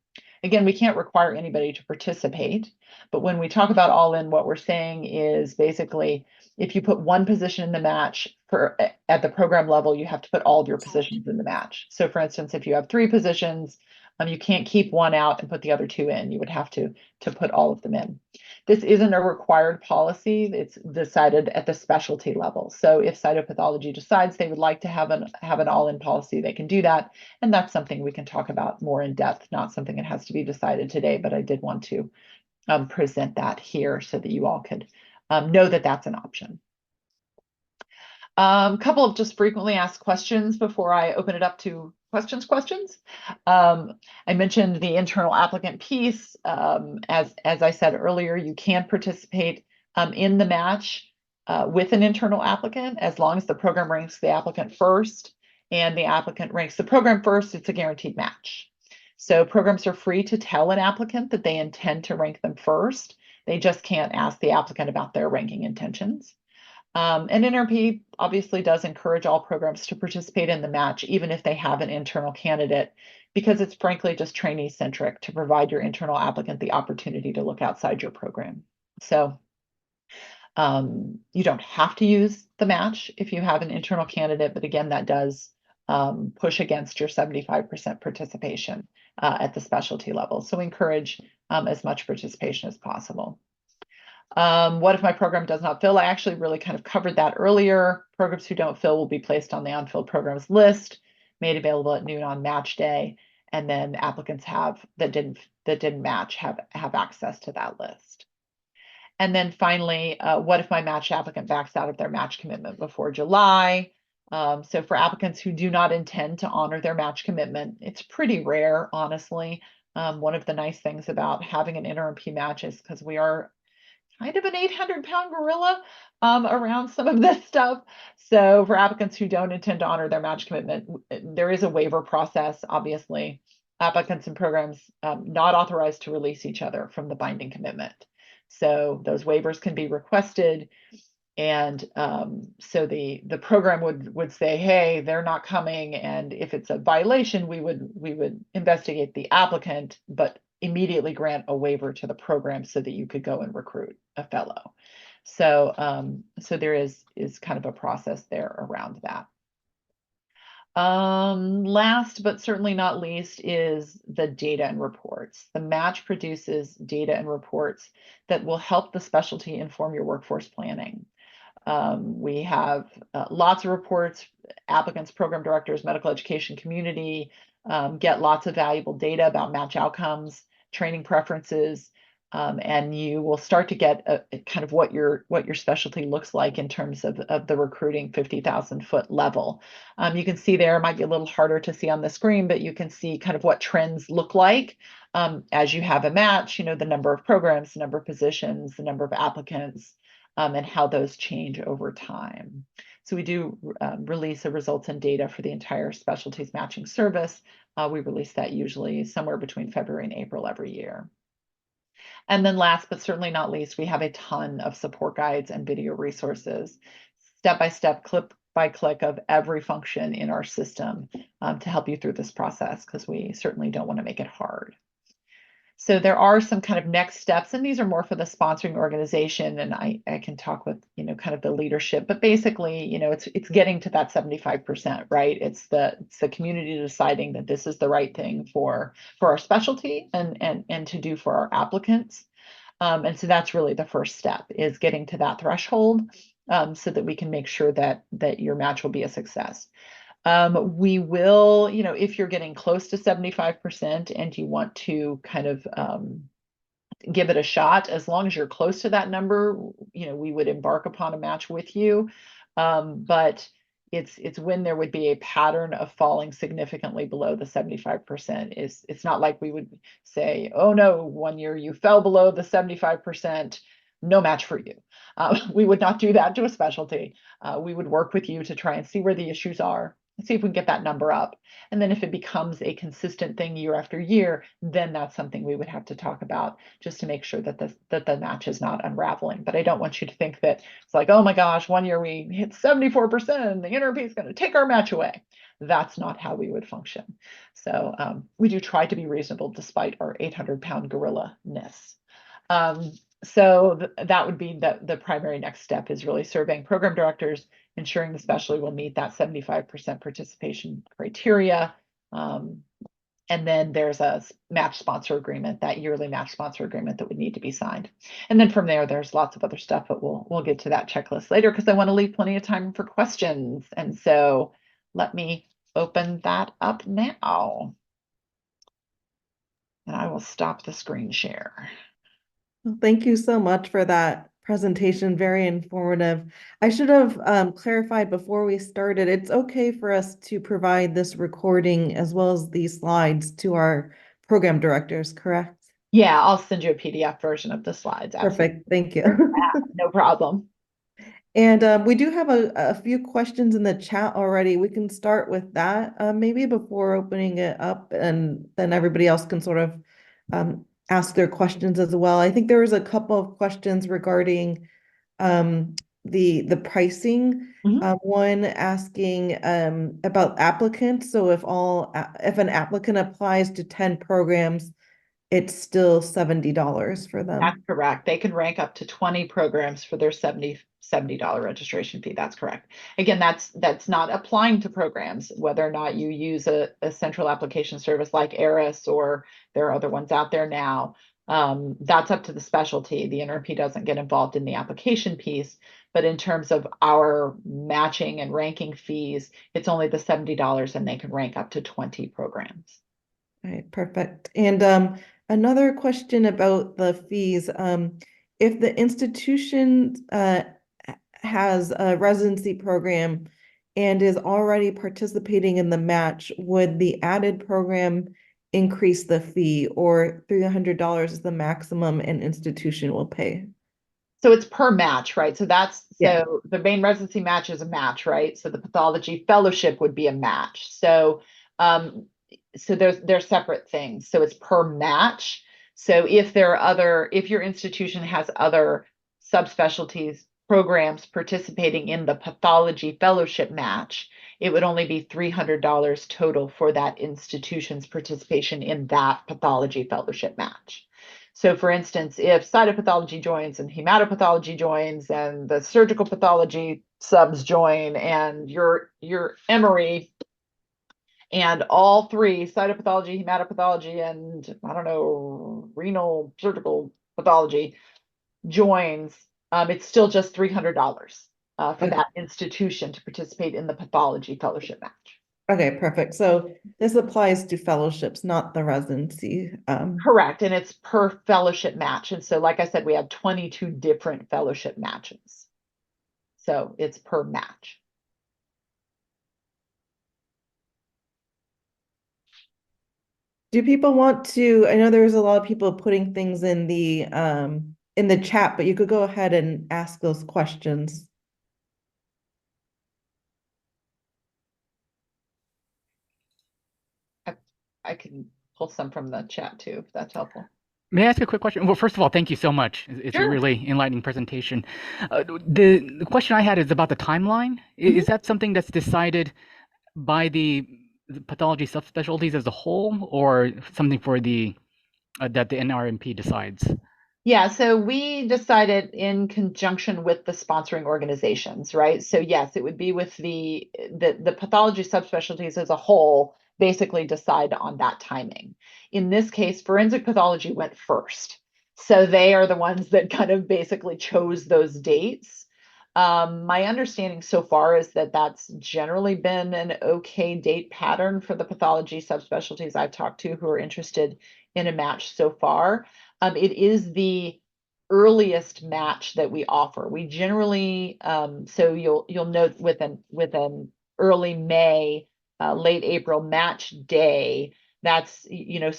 again, we can't require anybody to participate, but when we talk about all in, what we're saying is basically if you put one position in the match at the program level, you have to put all of your positions in the match. So for instance, if you have 3 positions, you can't keep one out and put the other 2 in. You would have to put all of them in. This isn't a required policy. It's decided at the specialty level. So if cytopathology decides they would like to have an all-in policy, they can do that. And that's something we can talk about more in depth, not something that has to be decided today, but I did want to present that here so that you all could know that that's an option. Couple of just frequently asked questions before I open it up to questions. I mentioned the internal applicant piece. As I said earlier, you can participate in the match with an internal applicant as long as the program ranks the applicant first and the applicant ranks the program first. It's a guaranteed match. So programs are free to tell an applicant that they intend to rank them first. They just can't ask the applicant about their ranking intentions. And NRMP obviously does encourage all programs to participate in the match, even if they have an internal candidate, because it's frankly just trainee-centric to provide your internal applicant the opportunity to look outside your program. So you don't have to use the match if you have an internal candidate, but again, that does push against your 75% participation at the specialty level. So encourage as much participation as possible. What if my program does not fill? I actually really kind of covered that earlier. Programs who don't fill will be placed on the unfilled programs list, made available at noon on match day, and then applicants that didn't match have access to that list. And then finally, what if my matched applicant backs out of their match commitment before July? So for applicants who do not intend to honor their match commitment, it's pretty rare, honestly. One of the nice things about having an NRMP match is because we are kind of an 800-pound gorilla around some of this stuff. So for applicants who don't intend to honor their match commitment, there is a waiver process, obviously. Applicants and programs not authorized to release each other from the binding commitment. So those waivers can be requested. And so the program would say, hey, they're not coming. And if it's a violation, we would investigate the applicant, but immediately grant a waiver to the program so that you could go and recruit a fellow. So so there is kind of a process there around that. Last but certainly not least is the data and reports. The match produces data and reports that will help the specialty inform your workforce planning. We have lots of reports, applicants, program directors, medical education community get lots of valuable data about match outcomes, training preferences, and you will start to get a kind of what your specialty looks like in terms of the recruiting 50,000 foot level. You can see there, it might be a little harder to see on the screen, but you can see kind of what trends look like as you have a match, you know, the number of programs, the number of positions, the number of applicants, and how those change over time. So we do release the results and data for the entire specialties matching service. We release that usually somewhere between February and April every year. And then last but certainly not least, we have a ton of support guides and video resources, step-by-step, click-by-click of every function in our system to help you through this process, because we certainly don't want to make it hard. So there are some kind of next steps, and these are more for the sponsoring organization, and I can talk with, you know, kind of the leadership, but basically, you know, it's getting to that 75%, right? It's the community deciding that this is the right thing for our specialty and to do for our applicants. And so that's really the first step, is getting to that threshold so that we can make sure that your match will be a success. We will, you know, if you're getting close to 75% and you want to kind of give it a shot, as long as you're close to that number, you know, we would embark upon a match with you. But it's when there would be a pattern of falling significantly below the 75%. It's not like we would say, oh no, 1 year you fell below the 75%, no match for you. We would not do that to a specialty. We would work with you to try and see where the issues are, see if we can get that number up. And then if it becomes a consistent thing year after year, then that's something we would have to talk about, just to make sure that the match is not unraveling. But I don't want you to think that it's like, oh my gosh, 1 year we hit 74% and the NRP is going to take our match away. That's not how we would function. So we do try to be reasonable despite our 800-pound gorilla-ness. So that would be the primary next step, is really surveying program directors, ensuring the specialty will meet that 75% participation criteria. And then there's a match sponsor agreement, that yearly match sponsor agreement that would need to be signed. And then from there, there's lots of other stuff, but we'll get to that checklist later, because I want to leave plenty of time for questions. And so let me open that up now. And I will stop the screen share. Well, thank you so much for that presentation. Very informative. I should have clarified before we started, it's okay for us to provide this recording as well as these slides to our program directors, correct? Yeah, I'll send you a PDF version of the slides. Absolutely. Perfect. Thank you. No problem. And we do have a few questions in the chat already. We can start with that maybe before opening it up, and then everybody else can sort of ask their questions as well. I think there was a couple of questions regarding the pricing. One asking about applicants. So if an applicant applies to 10 programs, it's still $70 for them. That's correct. They can rank up to 20 programs for their $70 registration fee. That's correct. Again, that's not applying to programs, whether or not you use a central application service like Eris, or there are other ones out there now. That's up to the specialty. The NRMP doesn't get involved in the application piece, but in terms of our matching and ranking fees, it's only the $70 and they can rank up to 20 programs. All right, perfect. And another question about the fees. If the institution has a residency program and is already participating in the match, would the added program increase the fee, or $300 is the maximum an institution will pay? So it's per match, right? So Yeah. the main residency match is a match, right? So the pathology fellowship would be a match. So they're separate things. So it's per match. So if your institution has other subspecialties programs participating in the pathology fellowship match, it would only be $300 total for that institution's participation in that pathology fellowship match. So for instance, if cytopathology joins and hematopathology joins and the surgical pathology subs join and your Emory and all three, cytopathology, hematopathology, and I don't know, renal surgical pathology joins, it's still just $300 for Okay. that institution to participate in the pathology fellowship match. Okay, perfect. So this applies to fellowships, not the residency. Correct. And it's per fellowship match. And so, like I said, we have 22 different fellowship matches. So it's per match. Do people want to, I know there's a lot of people putting things in the chat, but you could go ahead and ask those questions. I can pull some from the chat too, if that's helpful. May I ask a quick question? Well, first of all, thank you so much. It's Sure. a really enlightening presentation. The question I had is about the timeline. Is that something that's decided by the pathology subspecialties as a whole, or something for that the NRMP decides? Yeah, so we decided in conjunction with the sponsoring organizations, right? So yes, it would be with the pathology subspecialties as a whole basically decide on that timing. In this case, forensic pathology went first. So they are the ones that kind of basically chose those dates. My understanding so far is that that's generally been an okay date pattern for the pathology subspecialties I've talked to who are interested in a match so far. It is the earliest match that we offer. We generally, so you'll note with an early May, late April match day. That's so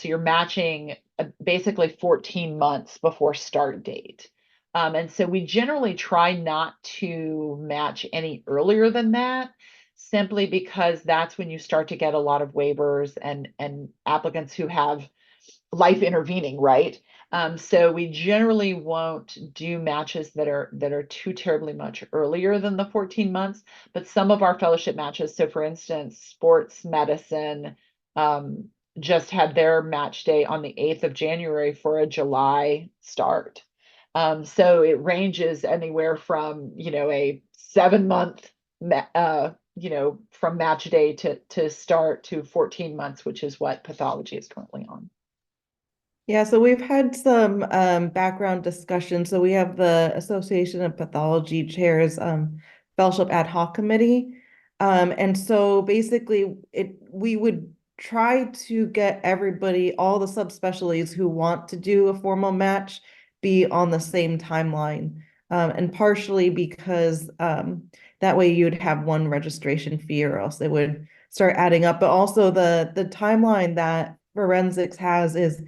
you're matching basically 14 months before start date. And so we generally try not to match any earlier than that, simply because that's when you start to get a lot of waivers and applicants who have life intervening, right? So we generally won't do matches that are too terribly much earlier than the 14 months, but some of our fellowship matches, so for instance, sports medicine, just had their match day on the 8th of January for a July start. So it ranges anywhere from, a 7-month, from match day to start to 14 months, which is what pathology is currently on. Yeah, so we've had some background discussion. So we have the Association of Pathology Chairs Fellowship Ad Hoc Committee. And so basically we would try to get everybody, all the subspecialties who want to do a formal match, be on the same timeline. And partially because that way you'd have one registration fee, or else it would start adding up. But also the timeline that forensics has is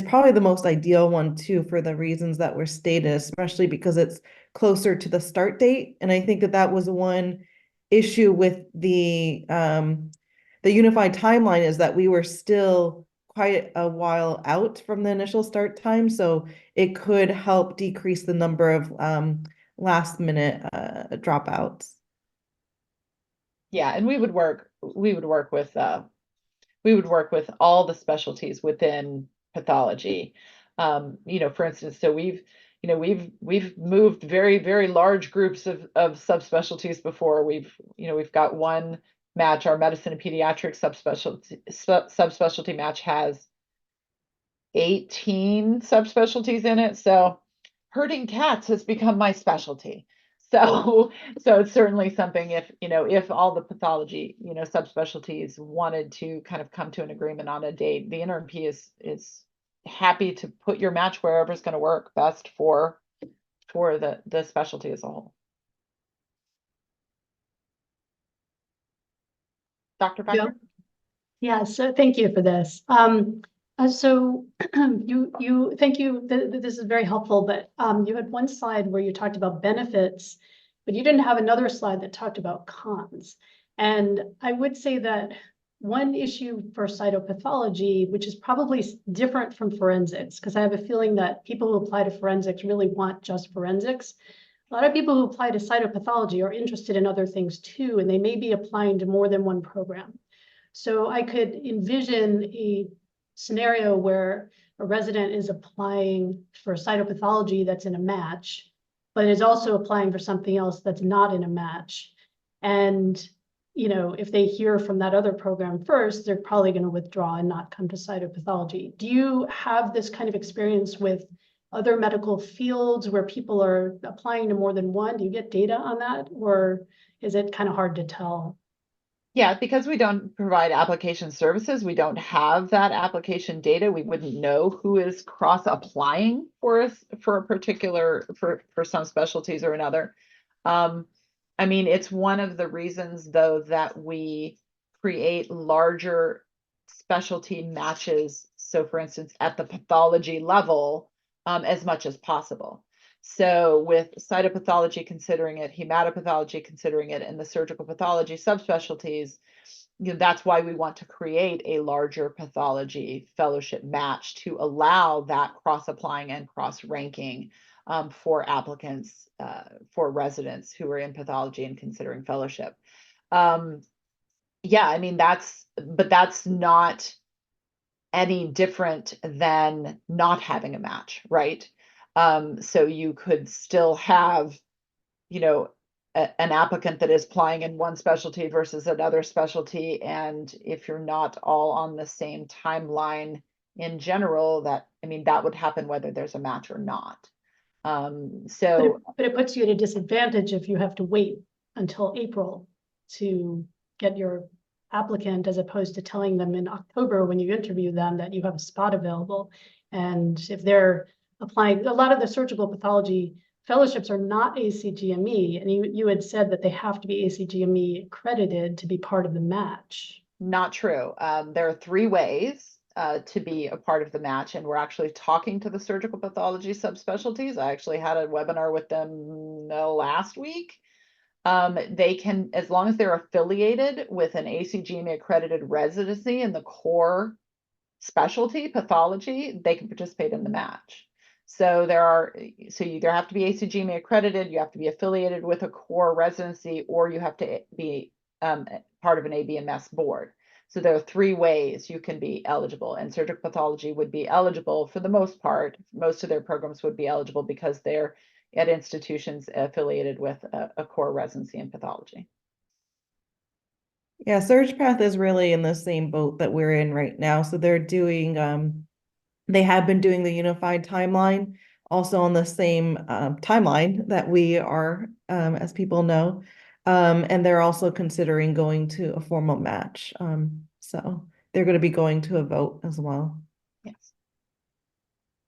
probably the most ideal one too, for the reasons that were stated, especially because it's closer to the start date. And I think that was one issue with the unified timeline, is that we were still quite a while out from the initial start time. So it could help decrease the number of last minute dropouts. Yeah, and we would work with all the specialties within pathology. For instance, so we've moved very, very large groups of subspecialties before. We've got one match, our medicine and pediatric subspecialty match has 18 subspecialties in it. So herding cats has become my specialty. So, so it's certainly something if all the pathology, subspecialties wanted to kind of come to an agreement on a date, the NRMP is happy to put your match wherever it's going to work best for the specialty as a whole. Dr. Becker? Yeah, so thank you for this. So thank you. This is very helpful, but you had one slide where you talked about benefits, but you didn't have another slide that talked about cons. And I would say that one issue for cytopathology, which is probably different from forensics, because I have a feeling that people who apply to forensics really want just forensics. A lot of people who apply to cytopathology are interested in other things too, and they may be applying to more than one program. So I could envision a scenario where a resident is applying for cytopathology that's in a match, but is also applying for something else that's not in a match. And, if they hear from that other program first, they're probably going to withdraw and not come to cytopathology. Do you have this kind of experience with other medical fields where people are applying to more than one? Do you get data on that, or is it kind of hard to tell? Yeah, because we don't provide application services, we don't have that application data. We wouldn't know who is cross applying for a particular for some specialties or another. I mean, it's one of the reasons though that we create larger specialty matches. So for instance, at the pathology level, as much as possible. So with cytopathology considering it, hematopathology considering it, and the surgical pathology subspecialties, that's why we want to create a larger pathology fellowship match to allow that cross-applying and cross-ranking for applicants, for residents who are in pathology and considering fellowship. Yeah, I mean, but that's not any different than not having a match, right? So you could still have, an applicant that is applying in one specialty versus another specialty. And if you're not all on the same timeline in general, that would happen whether there's a match or not. But it puts you at a disadvantage if you have to wait until April to get your applicant, as opposed to telling them in October when you interview them that you have a spot available. And if they're applying, a lot of the surgical pathology fellowships are not ACGME, and you had said that they have to be ACGME accredited to be part of the match. Not true. There are 3 ways to be a part of the match, and we're actually talking to the surgical pathology subspecialties. I actually had a webinar with them last week. They can, as long as they're affiliated with an ACGME accredited residency in the core specialty pathology, they can participate in the match. So you either have to be ACGME accredited, you have to be affiliated with a core residency, or you have to be part of an ABMS board. So there are 3 ways you can be eligible, and surgical pathology would be eligible for the most part. Most of their programs would be eligible because they're at institutions affiliated with a core residency in pathology. Yeah, SurgPath is really in the same boat that we're in right now. So they're doing, they have been doing the unified timeline, also on the same timeline that we are, as people know. And they're also considering going to a formal match. So they're going to be going to a vote as well. Yes.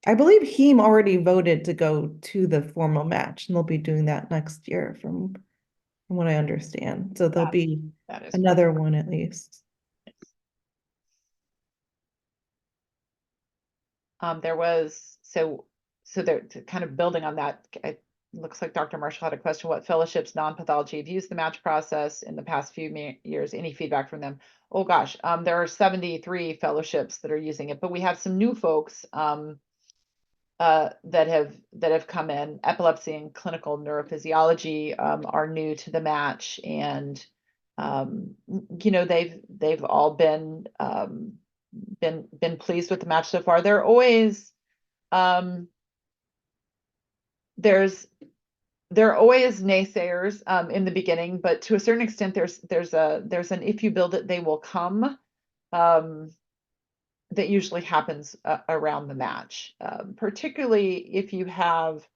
I believe HEME already voted to go to the formal match, and they'll be doing that next year from what I understand. So there'll be another one at least. There was, so they're kind of building on that. It looks like Dr. Marshall had a question: what fellowships, non-pathology, have used the match process in the past few years? Any feedback from them? Oh gosh, there are 73 fellowships that are using it, but we have some new folks that have come in. Epilepsy and clinical neurophysiology are new to the match, and they've all been pleased with the match so far. There are always there are always naysayers in the beginning, but to a certain extent there's an if you build it they will come that usually happens around the match, particularly if you have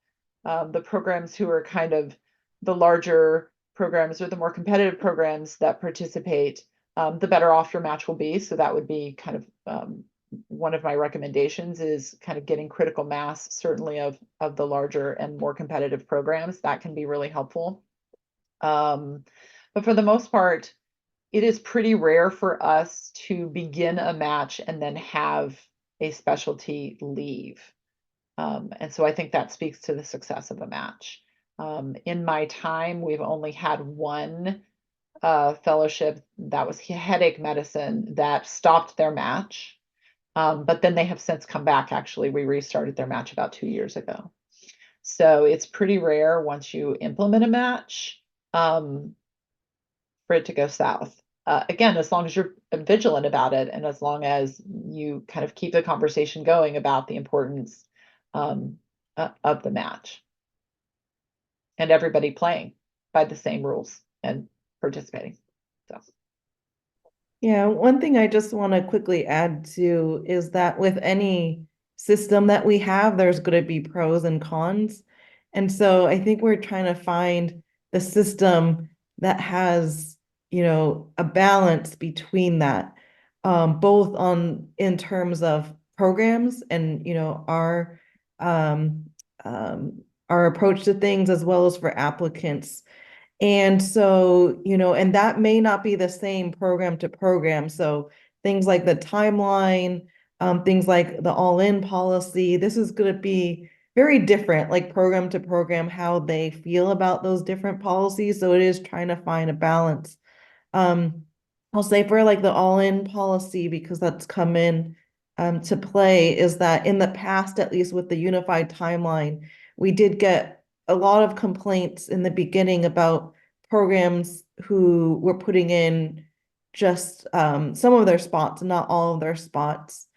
the programs who are kind of the larger programs or the more competitive programs that participate, the better off your match will be. So that would be kind of one of my recommendations, is kind of getting critical mass, certainly of the larger and more competitive programs. That can be really helpful. But for the most part, it is pretty rare for us to begin a match and then have a specialty leave. And so I think that speaks to the success of a match. In my time, we've only had one fellowship, that was headache medicine, that stopped their match. But then they have since come back. Actually, we restarted their match about 2 years ago. So it's pretty rare once you implement a match for it to go south. Again, as long as you're vigilant about it, and as long as you kind of keep the conversation going about the importance of the match, and everybody playing by the same rules and participating. So. Yeah, one thing I just want to quickly add to is that with any system that we have, there's going to be pros and cons. And so I think we're trying to find the system that has, a balance between that, both in terms of programs and, um, our approach to things, as well as for applicants. And so, and that may not be the same program to program. So things like the timeline, things like the all-in policy, this is going to be very different, like program to program, how they feel about those different policies. So it is trying to find a balance. I'll say for like the all-in policy, because that's come in to play, is that in the past, at least with the unified timeline, we did get a lot of complaints in the beginning about programs who were putting in just some of their spots, not all of their spots.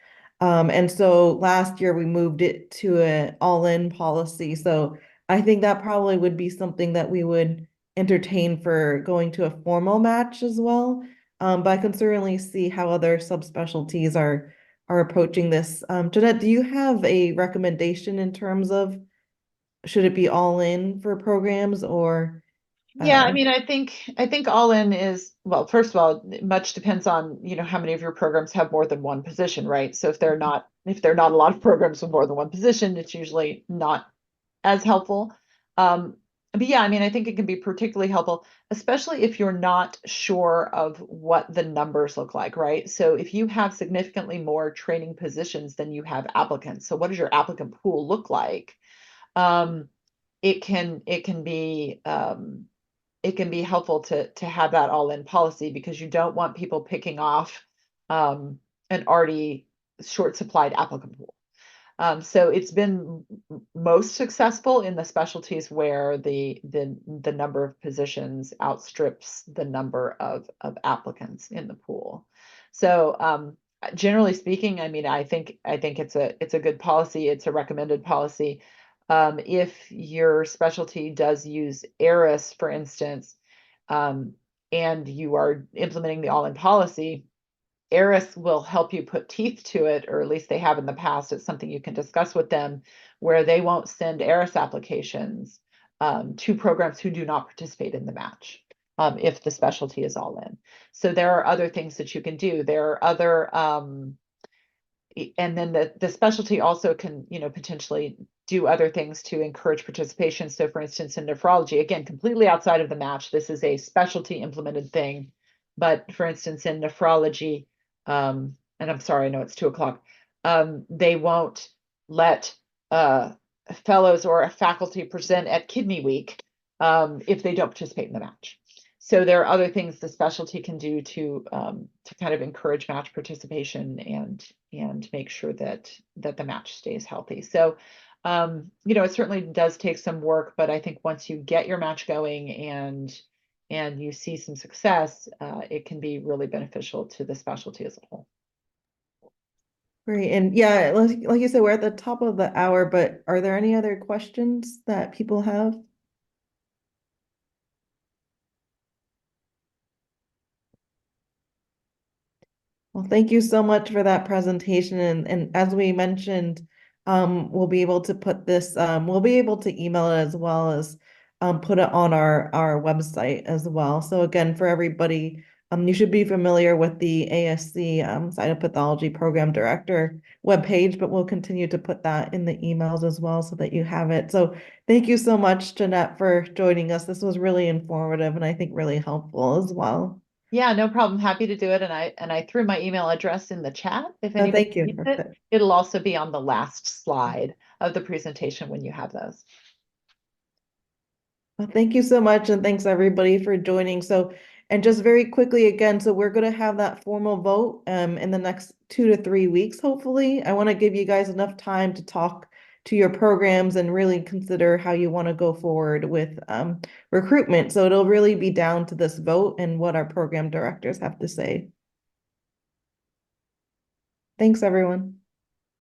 And so last year we moved it to an all-in policy. So I think that probably would be something that we would entertain for going to a formal match as well. But I can certainly see how other subspecialties are approaching this. Jeanette, do you have a recommendation in terms of should it be all in for programs or? Yeah, I mean, I think all in is, well, first of all, much depends on, how many of your programs have more than one position, right? So if they're not a lot of programs with more than one position, it's usually not as helpful. But yeah, I mean, I think it can be particularly helpful, especially if you're not sure of what the numbers look like, right? So if you have significantly more training positions than you have applicants, so what does your applicant pool look like? It can be helpful to have that all in policy, because you don't want people picking off an already short supplied applicant pool. So it's been most successful in the specialties where the number of positions outstrips the number of applicants in the pool. So generally speaking, I mean, I think it's a good policy. It's a recommended policy. If your specialty does use ERIS, for instance, and you are implementing the all-in policy, ERIS will help you put teeth to it, or at least they have in the past. It's something you can discuss with them, where they won't send ERIS applications to programs who do not participate in the match, if the specialty is all in. So there are other things that you can do. There are other, and then the specialty also can, potentially do other things to encourage participation. So for instance, in nephrology, again, completely outside of the match, this is a specialty implemented thing. But for instance, in nephrology, and I'm sorry, I know it's 2:00. They won't let fellows or a faculty present at Kidney Week if they don't participate in the match. So there are other things the specialty can do to kind of encourage match participation and make sure that the match stays healthy. So it certainly does take some work, but I think once you get your match going and you see some success, it can be really beneficial to the specialty as a whole. Great. And yeah, like you said, we're at the top of the hour, but are there any other questions that people have? Well, thank you so much for that presentation. And as we mentioned, we'll be able to put this, we'll be able to email it as well as put it on our website as well. So again, for everybody, you should be familiar with the ASC Cytopathology Program Director webpage, but we'll continue to put that in the emails as well so that you have it. So thank you so much, Jeanette, for joining us. This was really informative and I think really helpful as well. Yeah, no problem. Happy to do it. And I threw my email address in the chat if Oh, anybody thank you. needs it. It'll also be on the last slide of the presentation when you have those. Well, thank you so much, and thanks everybody for joining. So, and just very quickly again, so we're going to have that formal vote in the next 2 to 3 weeks, hopefully. I want to give you guys enough time to talk to your programs and really consider how you want to go forward with recruitment. So it'll really be down to this vote and what our program directors have to say. Thanks, everyone.